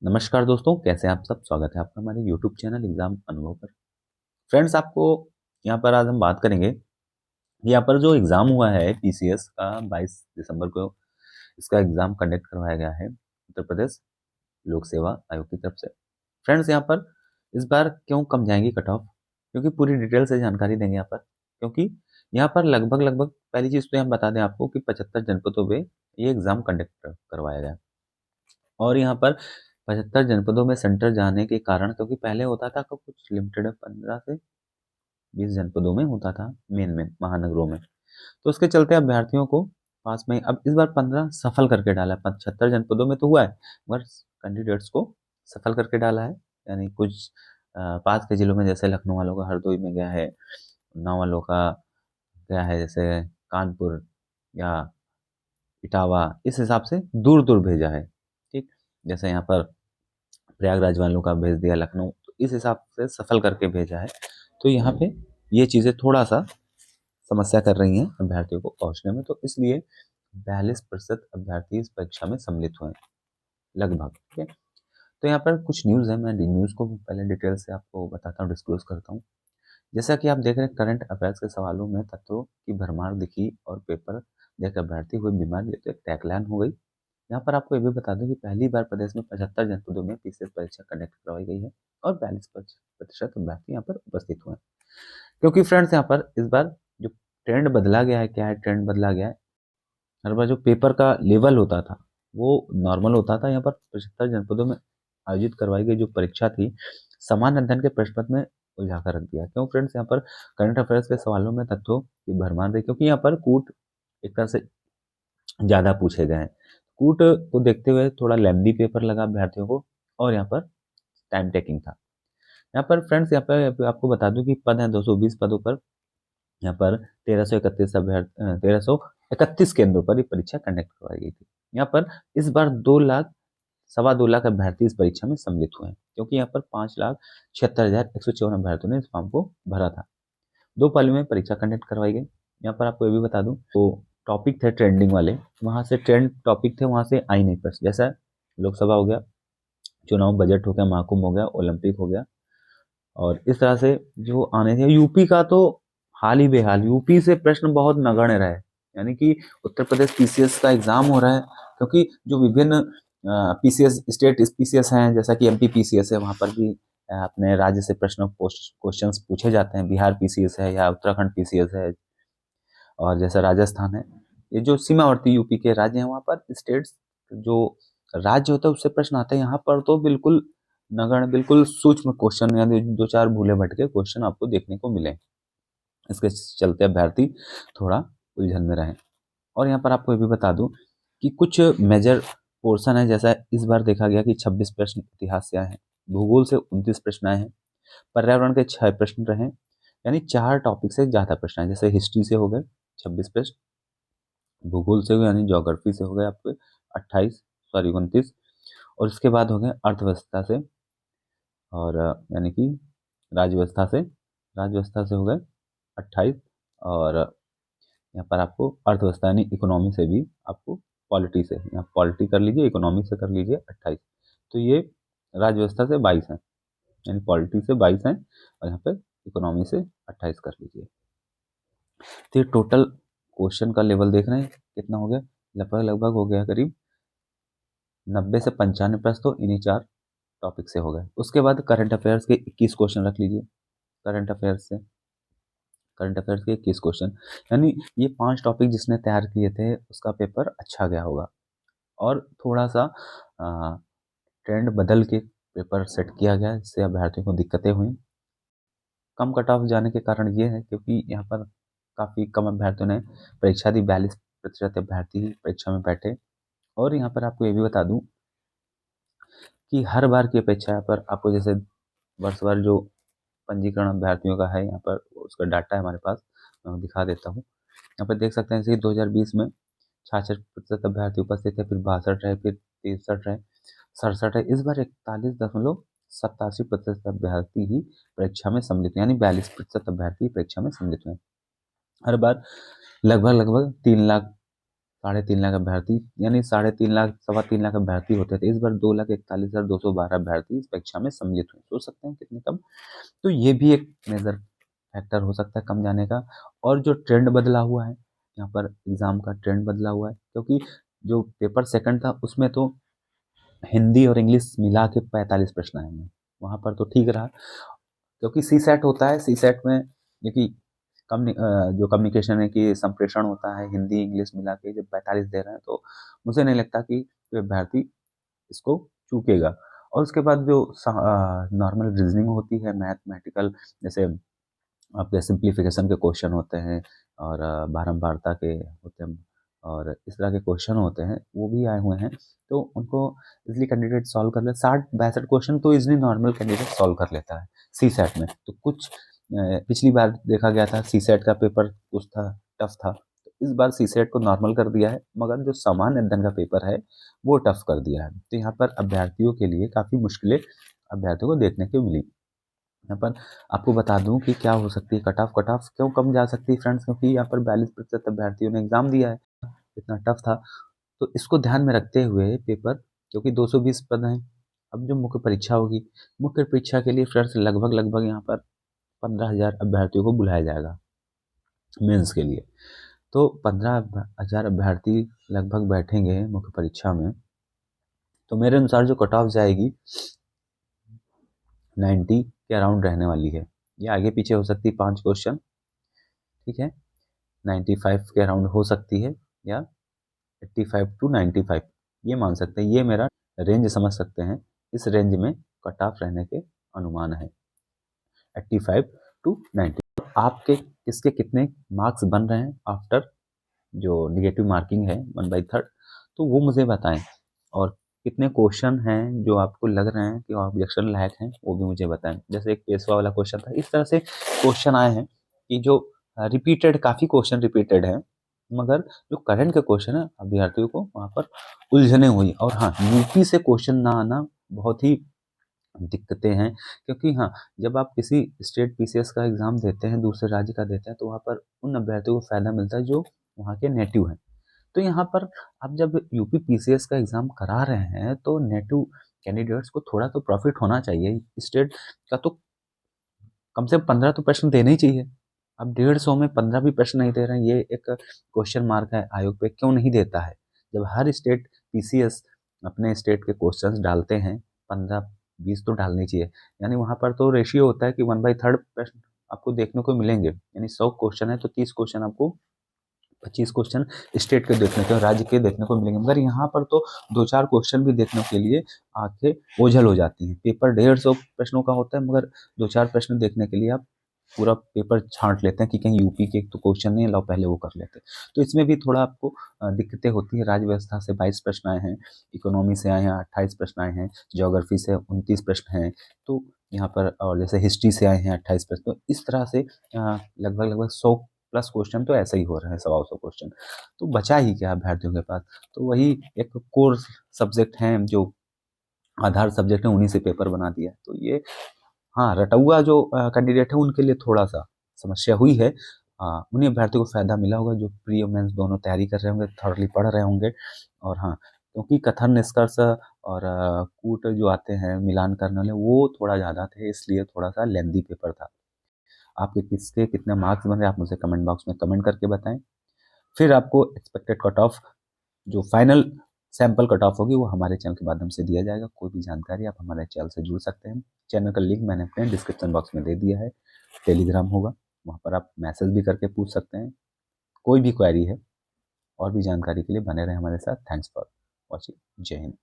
नमस्कार दोस्तों, कैसे हैं आप सब। स्वागत है आपका हमारे यूट्यूब चैनल एग्जाम अनुभव पर। फ्रेंड्स, आपको यहाँ पर आज हम बात करेंगे। यहाँ पर जो एग्जाम हुआ है पीसीएस का 22 दिसंबर को इसका एग्जाम कंडक्ट करवाया गया है उत्तर प्रदेश लोक सेवा आयोग की तरफ से। फ्रेंड्स, यहाँ पर इस बार क्यों कम जाएंगी कट ऑफ, क्योंकि पूरी डिटेल से जानकारी देंगे यहाँ पर। क्योंकि यहाँ पर लगभग लगभग पहली चीज़ तो हम बता दें आपको कि 75 जनपदों में ये एग्जाम कंडक्ट करवाया गया। और यहाँ पर 75 जनपदों में सेंटर जाने के कारण, क्योंकि पहले होता था कि कुछ लिमिटेड 15 से 20 जनपदों में होता था, मेन महानगरों में। तो उसके चलते अभ्यर्थियों को पास में अब इस बार 15 सफल करके डाला है। 75 जनपदों में तो हुआ है, मगर कैंडिडेट्स को सफल करके डाला है। यानी कुछ पास के जिलों में, जैसे लखनऊ वालों का हरदोई में गया है, उन्नाव वालों का गया है जैसे कानपुर या इटावा, इस हिसाब से दूर दूर भेजा है। ठीक, जैसे यहाँ पर प्रयागराज वालों का भेज दिया लखनऊ, तो इस हिसाब से सफल करके भेजा है। तो यहाँ पे ये चीज़ें थोड़ा सा समस्या कर रही हैं अभ्यर्थियों को पहुँचने में, तो इसलिए 42% अभ्यर्थी इस परीक्षा में सम्मिलित हुए हैं लगभग। ठीक है, तो यहाँ पर कुछ न्यूज़ है, मैं न्यूज़ को पहले डिटेल से आपको बताता हूँ, डिस्क्लोज करता हूँ। जैसा कि आप देख रहे हैं, करंट अफेयर्स के सवालों में तत्वों की भरमार दिखी और पेपर देख अभ्यर्थी हुए बीमार, ये तो एक टैगलाइन हो गई। यहाँ पर आपको ये भी बता दूं कि पहली बार प्रदेश में 75 जनपदों में पीसीएस परीक्षा कंडक्ट करवाई गई है और 42% अभ्यर्थी यहाँ पर उपस्थित हुए हैं। क्योंकि फ्रेंड्स, यहाँ पर इस बार जो ट्रेंड बदला गया है, क्या है ट्रेंड बदला गया है। हर बार जो पेपर का लेवल होता था वो नॉर्मल होता था। यहाँ पर 75 जनपदों में आयोजित करवाई गई जो परीक्षा थी, समान अध्ययन के प्रश्न पत्र में उलझा कर रख दिया। क्यों फ्रेंड्स, यहाँ पर करंट अफेयर्स के सवालों में तत्वों की भरमार रही, क्योंकि यहाँ पर कूट एक तरह से ज़्यादा पूछे गए हैं। कूट को देखते हुए थोड़ा लेंदी पेपर लगा अभ्यर्थियों को, और यहाँ पर टाइम टेकिंग था। यहाँ पर फ्रेंड्स, यहाँ पर आपको बता दूं कि पद हैं 220 पदों पर। यहाँ पर 1331 केंद्रों पर ये परीक्षा कंडक्ट करवाई गई थी। यहाँ पर इस बार 2 लाख, 2.25 लाख अभ्यर्थी इस परीक्षा में सम्मिलित हुए हैं, क्योंकि यहाँ पर 5,76,154 अभ्यर्थियों ने इस फॉर्म को भरा था। 2 पालियों में परीक्षा कंडक्ट करवाई गई। यहाँ पर आपको ये भी बता दूं, तो टॉपिक थे ट्रेंडिंग वाले, वहाँ से ट्रेंड टॉपिक थे, वहाँ से आई नहीं प्रश्न। जैसा लोकसभा हो गया, चुनाव बजट हो गया, महाकुंभ हो गया, ओलंपिक हो गया, और इस तरह से जो आने थे। यूपी का तो हाल ही बेहाल, यूपी से प्रश्न बहुत नगण्य रहे। यानी कि उत्तर प्रदेश पीसीएस का एग्जाम हो रहा है, क्योंकि जो विभिन्न पीसीएस स्टेट पीसीएस हैं, जैसा कि एमपी पीसीएस है, वहाँ पर भी अपने राज्य से प्रश्न क्वेश्चंस पूछे जाते हैं। बिहार पीसीएस है या उत्तराखंड पीसीएस है, और जैसा राजस्थान है, ये जो सीमावर्ती यूपी के राज्य हैं, वहाँ पर स्टेट्स जो राज्य होता है उससे प्रश्न आते हैं। यहाँ पर तो बिल्कुल नगण्य, बिल्कुल सूक्ष्म क्वेश्चन, यानी 2-4 भूले भटके क्वेश्चन आपको देखने को मिले। इसके चलते अभ्यर्थी थोड़ा उलझन में रहे। और यहाँ पर आपको ये भी बता दूं कि कुछ मेजर पोर्शन है। जैसा इस बार देखा गया कि 26 प्रश्न इतिहास से आए हैं, भूगोल से 29 प्रश्न आए हैं, पर्यावरण के 6 प्रश्न रहे, यानी 4 टॉपिक से ज़्यादा प्रश्न आए। जैसे हिस्ट्री से हो गए 26 प्रश्न, भूगोल से हो गए यानी ज्योग्राफी से हो गए आपके 29, और उसके बाद हो गए अर्थव्यवस्था से, और यानी कि राज्य व्यवस्था से, हो गए 28, और यहाँ पर आपको अर्थव्यवस्था यानी इकोनॉमी से भी आपको, पॉलिटी से, यहाँ पॉलिटी कर लीजिए, इकोनॉमी से कर लीजिए 28। तो ये राज्य व्यवस्था से 22 हैं, यानी पॉलिटी से 22 हैं, और यहाँ पे इकोनॉमी से 28 कर लीजिए। तो ये टोटल क्वेश्चन का लेवल देख रहे हैं कितना हो गया, लगभग लगभग हो गया करीब 90 से 95 प्रश्न तो इन्हीं 4 टॉपिक से हो गए। उसके बाद करंट अफेयर्स के 21 क्वेश्चन रख लीजिए। करंट अफेयर्स से, करंट अफेयर्स के 21 क्वेश्चन, यानी ये 5 टॉपिक जिसने तैयार किए थे उसका पेपर अच्छा गया होगा। और थोड़ा सा ट्रेंड बदल के पेपर सेट किया गया, जिससे अभ्यर्थियों को दिक्कतें हुई। कम कट ऑफ जाने के कारण ये है क्योंकि यहाँ पर काफ़ी कम अभ्यर्थियों ने परीक्षा दी, 42% अभ्यर्थी ही परीक्षा में बैठे। और यहाँ पर आपको ये भी बता दूं कि हर बार की अपेक्षा यहाँ पर आपको, जैसे वर्षवार जो पंजीकरण अभ्यर्थियों का है, यहाँ पर उसका डाटा है हमारे पास, मैं वो दिखा देता हूँ। यहाँ पर देख सकते हैं जैसे 2020 में 66% अभ्यर्थी उपस्थित थे, फिर 62 रहे, फिर 63 रहे, 67 है। इस बार 41.87% अभ्यर्थी ही परीक्षा में सम्मिलित हुए, यानी 42% अभ्यर्थी परीक्षा में सम्मिलित हुए। हर बार लगभग लगभग 3 लाख 3.5 लाख अभ्यर्थी, यानी 3.5 लाख 3.25 लाख अभ्यर्थी होते थे, इस बार 2,41,212 अभ्यर्थी इस परीक्षा में सम्मिलित हुए। सोच सकते हैं कितने कम। तो ये भी एक मेजर फैक्टर हो सकता है कम जाने का। और जो ट्रेंड बदला हुआ है, यहाँ पर एग्जाम का ट्रेंड बदला हुआ है, क्योंकि जो पेपर सेकंड था उसमें तो हिंदी और इंग्लिश मिला के 45 प्रश्न आए हैं, वहाँ पर तो ठीक रहा। क्योंकि सी सेट होता है, सी सेट में क्योंकि जो कम्युनिकेशन है कि संप्रेषण होता है हिंदी इंग्लिश मिला के, जब 45 दे रहे हैं तो मुझे नहीं लगता कि कोई अभ्यर्थी इसको चूकेगा। और उसके बाद जो नॉर्मल रीजनिंग होती है मैथमेटिकल, जैसे आपके सिंप्लीफिकेशन के क्वेश्चन होते हैं और बारंबारता के होते हैं और इस तरह के क्वेश्चन होते हैं, वो भी आए हुए हैं, तो उनको इजली कैंडिडेट सॉल्व कर ले। 60-62 क्वेश्चन तो इजली नॉर्मल कैंडिडेट सॉल्व कर लेता है सी सेट में। तो कुछ पिछली बार देखा गया था सी सेट का पेपर कुछ था, टफ था, तो इस बार सी सेट को नॉर्मल कर दिया है, मगर जो सामान्य अध्ययन का पेपर है वो टफ कर दिया है। तो यहाँ पर अभ्यर्थियों के लिए काफ़ी मुश्किलें अभ्यर्थियों को देखने को मिली। यहाँ पर आपको बता दूं कि क्या हो सकती है कट ऑफ क्यों कम जा सकती है फ्रेंड्स, क्योंकि यहाँ पर 42% अभ्यर्थियों ने एग्जाम दिया है, इतना टफ था। तो इसको ध्यान में रखते हुए पेपर, क्योंकि 220 पद हैं, अब जो मुख्य परीक्षा होगी, मुख्य परीक्षा के लिए फ्रेंड्स लगभग लगभग यहाँ पर 15,000 अभ्यर्थियों को बुलाया जाएगा मेंस के लिए। तो 15,000 अभ्यर्थी लगभग बैठेंगे मुख्य परीक्षा में, तो मेरे अनुसार जो कट ऑफ जाएगी 90 के अराउंड रहने वाली है। ये आगे पीछे हो सकती है 5 क्वेश्चन, ठीक है, 95 के अराउंड हो सकती है या 85 टू 95, ये मान सकते हैं, ये मेरा रेंज समझ सकते हैं। इस रेंज में कट ऑफ रहने के अनुमान है 85 टू 90। आपके किसके कितने मार्क्स बन रहे हैं आफ्टर जो निगेटिव मार्किंग है 1/3, तो वो मुझे बताएं। और कितने क्वेश्चन हैं जो आपको लग रहे हैं कि ऑब्जेक्शन लायक हैं, वो भी मुझे बताएं। जैसे एक पेशवा वाला क्वेश्चन था, इस तरह से क्वेश्चन आए हैं कि जो रिपीटेड, काफ़ी क्वेश्चन रिपीटेड हैं, मगर जो करंट के क्वेश्चन है अभ्यर्थियों को वहाँ पर उलझने हुई। और हाँ, यूपी से क्वेश्चन ना आना बहुत ही दिक्कतें हैं, क्योंकि हाँ, जब आप किसी स्टेट पीसीएस का एग्ज़ाम देते हैं, दूसरे राज्य का देते हैं, तो वहाँ पर उन अभ्यर्थियों को फ़ायदा मिलता है जो वहाँ के नेटिव हैं। तो यहाँ पर आप जब यूपी पीसीएस का एग्ज़ाम करा रहे हैं, तो नेटिव कैंडिडेट्स को थोड़ा तो प्रॉफ़िट होना चाहिए। स्टेट का तो कम से कम 15 तो प्रश्न देने ही चाहिए। अब 150 में 15 भी प्रश्न नहीं दे रहे हैं, ये एक क्वेश्चन मार्क है आयोग पे, क्यों नहीं देता है? जब हर स्टेट पीसीएस अपने स्टेट के क्वेश्चंस डालते हैं, 15-20 तो डालने चाहिए। यानी वहाँ पर तो रेशियो होता है कि 1/3 प्रश्न आपको देखने को मिलेंगे। यानी 100 क्वेश्चन है तो 30 क्वेश्चन आपको, 25 क्वेश्चन स्टेट के देखने को, राज्य के देखने को मिलेंगे। मगर यहाँ पर तो 2-4 क्वेश्चन भी देखने के लिए आंखें ओझल हो जाती हैं। पेपर 150 प्रश्नों का होता है, मगर 2-4 प्रश्न देखने के लिए आप पूरा पेपर छांट लेते हैं कि कहीं यूपी के तो क्वेश्चन नहीं है, लाओ पहले वो कर लेते हैं। तो इसमें भी थोड़ा आपको दिक्कतें होती हैं। राज्य व्यवस्था से 22 प्रश्न आए हैं, इकोनॉमी से आए हैं 28 प्रश्न आए हैं, ज्योग्राफी से 29 प्रश्न हैं, तो यहाँ पर और जैसे हिस्ट्री से आए हैं 28 प्रश्न। तो इस तरह से लगभग लगभग 100 प्लस क्वेश्चन तो ऐसे ही हो रहे हैं, 125 क्वेश्चन। तो बचा ही क्या अभ्यर्थियों के पास? तो वही एक कोर सब्जेक्ट हैं, जो आधार सब्जेक्ट है, उन्हीं से पेपर बना दिया। तो ये हाँ, रटौआ जो कैंडिडेट है उनके लिए थोड़ा-सा समस्या हुई है। उन्हीं अभ्यर्थियों को फ़ायदा मिला होगा जो प्री और मेंस दोनों तैयारी कर रहे होंगे, थॉरली पढ़ रहे होंगे। और हाँ, क्योंकि कथन, निष्कर्ष और कूट जो आते हैं मिलान करने वाले, वो थोड़ा ज़्यादा थे, इसलिए थोड़ा-सा लेंथी पेपर था। आपके किसके कितने मार्क्स बन रहे हैं, आप मुझे कमेंट बॉक्स में कमेंट करके बताएँ। फिर आपको एक्सपेक्टेड कट ऑफ, जो फाइनल सैंपल कट ऑफ होगी, वो हमारे चैनल के माध्यम से दिया जाएगा। कोई भी जानकारी आप हमारे चैनल से जुड़ सकते हैं। चैनल का लिंक मैंने अपने डिस्क्रिप्शन बॉक्स में दे दिया है। टेलीग्राम होगा, वहाँ पर आप मैसेज भी करके पूछ सकते हैं। कोई भी क्वेरी है और भी जानकारी के लिए बने रहें हमारे साथ। Thanks for watching. जय हिंद।